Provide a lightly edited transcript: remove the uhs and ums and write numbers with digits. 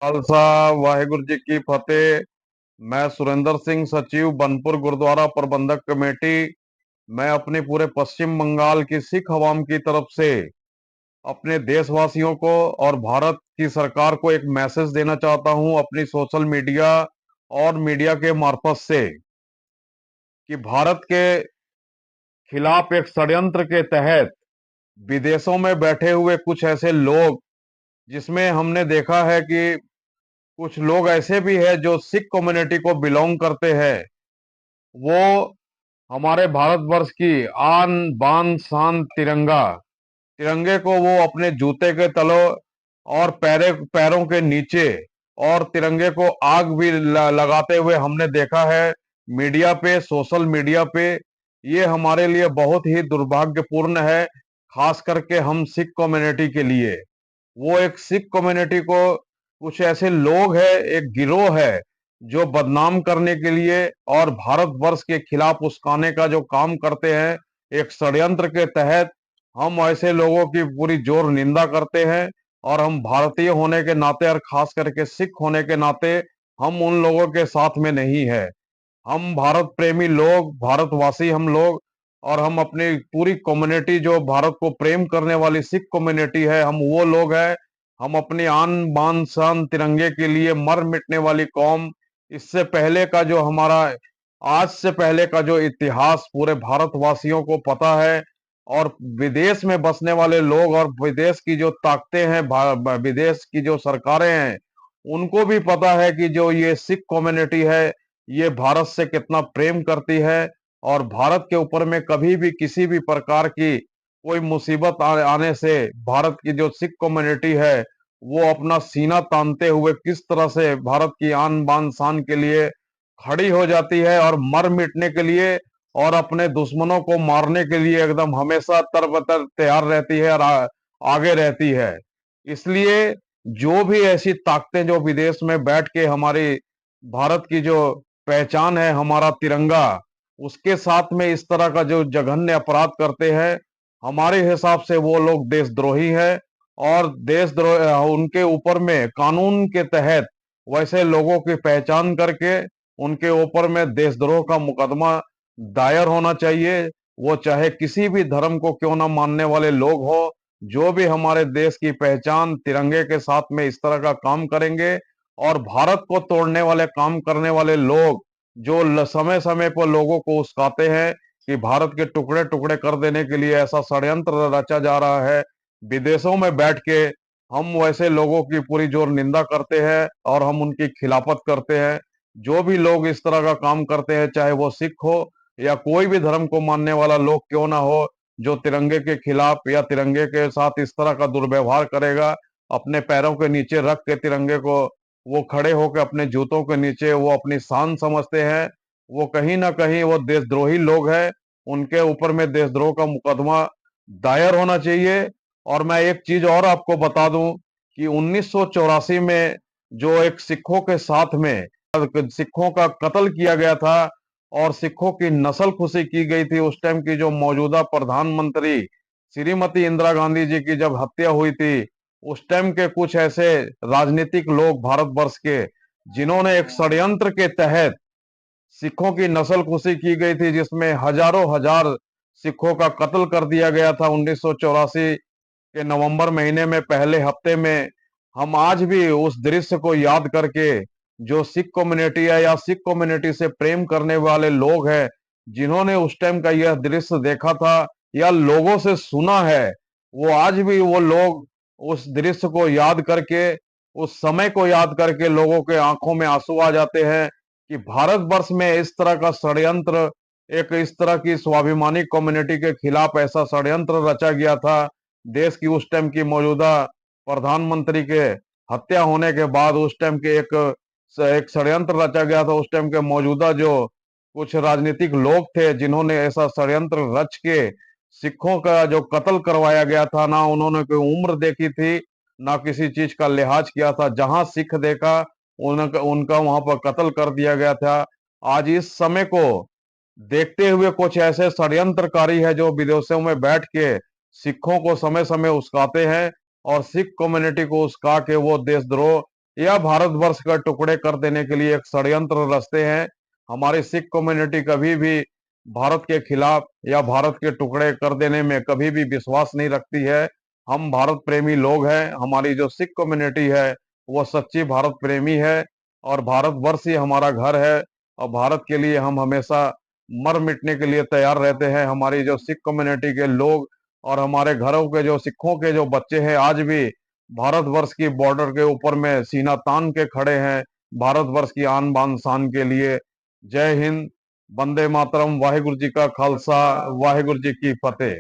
खालसा वाहिगुरु जी की फतेह। मैं सुरेंद्र सिंह, सचिव बनपुर गुरुद्वारा प्रबंधक कमेटी। मैं अपने पूरे पश्चिम बंगाल की सिख अवाम की तरफ से अपने देशवासियों को और भारत की सरकार को एक मैसेज देना चाहता हूं अपनी सोशल मीडिया और मीडिया के मार्फत से कि भारत के खिलाफ एक षड्यंत्र के तहत विदेशों में बैठे हुए कुछ ऐसे लोग, जिसमें हमने देखा है कि कुछ लोग ऐसे भी हैं जो सिख कम्युनिटी को बिलोंग करते हैं। वो हमारे भारतवर्ष की आन बान शान तिरंगा तिरंगे को वो अपने जूते के तलों और पैरों के नीचे और तिरंगे को आग भी लगाते हुए हमने देखा है मीडिया पे, सोशल मीडिया पे। ये हमारे लिए बहुत ही दुर्भाग्यपूर्ण है, खास करके हम सिख कम्युनिटी के लिए। वो एक सिख कम्युनिटी को कुछ ऐसे लोग हैं, एक गिरोह है जो बदनाम करने के लिए और भारतवर्ष के खिलाफ उस्काने का जो काम करते हैं एक षड्यंत्र के तहत। हम ऐसे लोगों की पूरी जोर निंदा करते हैं और हम भारतीय होने के नाते और खास करके सिख होने के नाते हम उन लोगों के साथ में नहीं है। हम भारत प्रेमी लोग, भारतवासी हम लोग, और हम अपनी पूरी कम्युनिटी जो भारत को प्रेम करने वाली सिख कम्युनिटी है, हम वो लोग हैं। हम अपनी आन बान शान तिरंगे के लिए मर मिटने वाली कौम। इससे पहले का जो हमारा, आज से पहले का जो इतिहास पूरे भारतवासियों को पता है, और विदेश में बसने वाले लोग और विदेश की जो ताकतें हैं, विदेश की जो सरकारें हैं, उनको भी पता है कि जो ये सिख कम्युनिटी है ये भारत से कितना प्रेम करती है। और भारत के ऊपर में कभी भी किसी भी प्रकार की कोई मुसीबत आने से भारत की जो सिख कम्युनिटी है वो अपना सीना तानते हुए किस तरह से भारत की आन बान शान के लिए खड़ी हो जाती है और मर मिटने के लिए और अपने दुश्मनों को मारने के लिए एकदम हमेशा तरबतर तैयार रहती है और आगे रहती है। इसलिए जो भी ऐसी ताकतें जो विदेश में बैठ के हमारी भारत की जो पहचान है, हमारा तिरंगा, उसके साथ में इस तरह का जो जघन्य अपराध करते हैं, हमारे हिसाब से वो लोग देशद्रोही है। और देशद्रोह उनके ऊपर में कानून के तहत वैसे लोगों की पहचान करके उनके ऊपर में देशद्रोह का मुकदमा दायर होना चाहिए। वो चाहे किसी भी धर्म को क्यों ना मानने वाले लोग हो, जो भी हमारे देश की पहचान तिरंगे के साथ में इस तरह का काम करेंगे और भारत को तोड़ने वाले काम करने वाले लोग जो समय समय पर लोगों को उकसाते हैं कि भारत के टुकड़े टुकड़े कर देने के लिए ऐसा षड्यंत्र रचा जा रहा है विदेशों में बैठ के, हम वैसे लोगों की पूरी जोर निंदा करते हैं और हम उनकी खिलाफत करते हैं। जो भी लोग इस तरह का काम करते हैं, चाहे वो सिख हो या कोई भी धर्म को मानने वाला लोग क्यों ना हो, जो तिरंगे के खिलाफ या तिरंगे के साथ इस तरह का दुर्व्यवहार करेगा, अपने पैरों के नीचे रख के तिरंगे को वो खड़े होकर अपने जूतों के नीचे वो अपनी शान समझते हैं, वो कहीं ना कहीं वो देशद्रोही लोग हैं। उनके ऊपर में देशद्रोह का मुकदमा दायर होना चाहिए। और मैं एक चीज और आपको बता दूं कि 1984 में जो एक सिखों के साथ में सिखों का कत्ल किया गया था और सिखों की नस्ल खुशी की गई थी, उस टाइम की जो मौजूदा प्रधानमंत्री श्रीमती इंदिरा गांधी जी की जब हत्या हुई थी, उस टाइम के कुछ ऐसे राजनीतिक लोग भारतवर्ष के, जिन्होंने एक षड्यंत्र के तहत सिखों की नस्ल खुशी की गई थी, जिसमें हजारों हजार सिखों का कत्ल कर दिया गया था 1984 के नवंबर महीने में, पहले हफ्ते में। हम आज भी उस दृश्य को याद करके, जो सिख कम्युनिटी है या सिख कम्युनिटी से प्रेम करने वाले लोग हैं, जिन्होंने उस टाइम का यह दृश्य देखा था या लोगों से सुना है, वो आज भी वो लोग उस दृश्य को याद करके, उस समय को याद करके लोगों के आंखों में आंसू आ जाते हैं कि भारतवर्ष में इस तरह का षड्यंत्र, एक इस तरह की स्वाभिमानी कम्युनिटी के खिलाफ ऐसा षड्यंत्र रचा गया था। देश की उस टाइम की मौजूदा प्रधानमंत्री के हत्या होने के बाद उस टाइम के एक षड्यंत्र रचा गया था। उस टाइम के मौजूदा जो कुछ राजनीतिक लोग थे, जिन्होंने ऐसा षड्यंत्र रच के सिखों का जो कत्ल करवाया गया था, ना उन्होंने कोई उम्र देखी थी, ना किसी चीज का लिहाज किया था, जहां सिख देखा उनका उनका वहां पर कत्ल कर दिया गया था। आज इस समय को देखते हुए कुछ ऐसे षड्यंत्रकारी है जो विदेशों में बैठ के सिखों को समय समय उस्काते हैं और सिख कम्युनिटी को उस्का के वो देशद्रोह या भारतवर्ष का टुकड़े कर देने के लिए एक षड्यंत्र रचते हैं। हमारी सिख कम्युनिटी कभी भी भारत के खिलाफ या भारत के टुकड़े कर देने में कभी भी विश्वास नहीं रखती है। हम भारत प्रेमी लोग हैं। हमारी जो सिख कम्युनिटी है वो सच्ची भारत प्रेमी है और भारतवर्ष ही हमारा घर है और भारत के लिए हम हमेशा मर मिटने के लिए तैयार रहते हैं। हमारी जो सिख कम्युनिटी के लोग और हमारे घरों के जो सिखों के जो बच्चे हैं आज भी भारतवर्ष की बॉर्डर के ऊपर में सीना तान के खड़े हैं भारतवर्ष की आन बान शान के लिए। जय हिंद, वंदे मातरम, वाहिगुरु जी का खालसा, वाहिगुरु जी की फतेह।